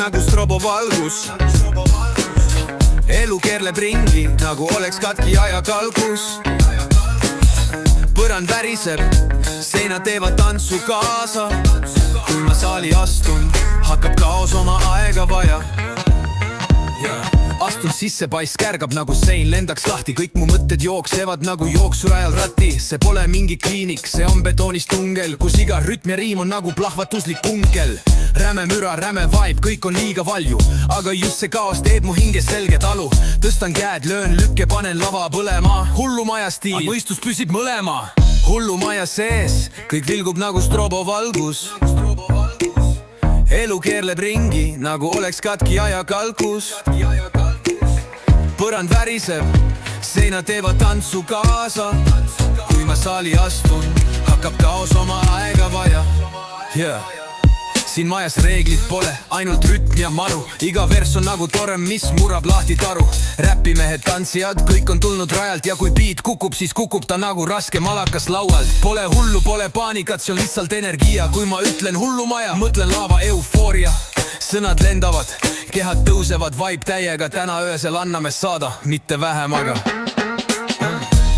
nagu strobovalgus. Elu keerleb ringi nagu oleks katki ajakalgus. Põrand väriseb, seinad teevad tantsu kaasa. Kui ma saali astun, hakkab kaos oma aega vaja. Astun sisse, paiss kärgab nagu sein lendaks lahti. Kõik mu mõtted jooksevad nagu jooksurajal ratti. See pole mingi kliinik, see on betoonist tungel, kus iga rütm ja riim on nagu plahvatuslik punkel. Räme müra, räme vibe, kõik on liiga valju, aga just see kaos teeb mu hinges selge talu. Tõstan käed, löön lükke, panen lava põlema. Hullumaja stiil, mõistus püsib mõlema. Hullumaja sees, kõik vilgub nagu strobovalgus. Elu keerleb ringi nagu oleks katki ajakalkus. Põrand väriseb, seinad teevad tantsu kaasa. Kui ma saali astun, hakkab kaos oma aega vaja. Siin majas reeglid pole, ainult rütm ja maru. Iga vers on nagu torm, mis murab lahti taru. Räpimehed, tantsijad, kõik on tulnud rajalt. Ja kui beat kukub, siis kukub ta nagu raske malakas laualt. Pole hullu, pole paanikat, see on lihtsalt energia. Kui ma ütlen hullumaja, mõtlen laava eufooria. Sõnad lendavad, kehad tõusevad, vibe täiega. Täna öösel anname saada, mitte vähem aga.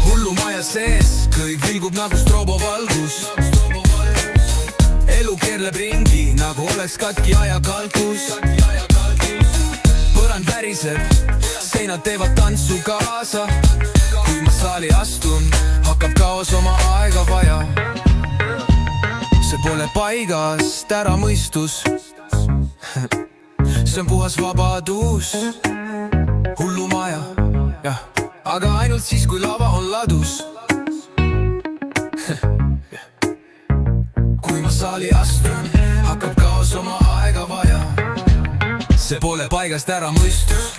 Hullumaja sees, kõik vilgub nagu strobovalgus. Elu keerleb ringi nagu oleks katki ajakalkus. Põrand väriseb, seinad teevad tantsu kaasa. Kui ma saali astun, hakkab kaos oma aega vaja. See pole paigast ära mõistus. See on puhas vabadus. Hullumaja, jah, aga ainult siis, kui lava on ladus. Kui ma saali astun, hakkab kaos oma aega vaja. See pole paigast ära mõistus.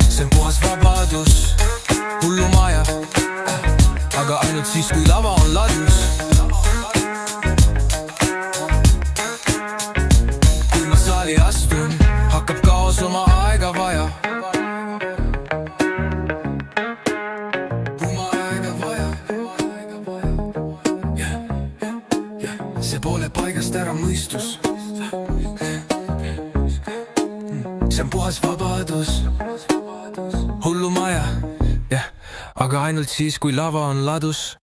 See on puhas vabadus. Hullumaja, aga ainult siis, kui lava on ladus. Kui ma saali astun, hakkab kaos oma aega vaja. See pole paigast ära mõistus. See on puhas vabadus. Hullumaja, jah, aga ainult siis, kui lava on ladus.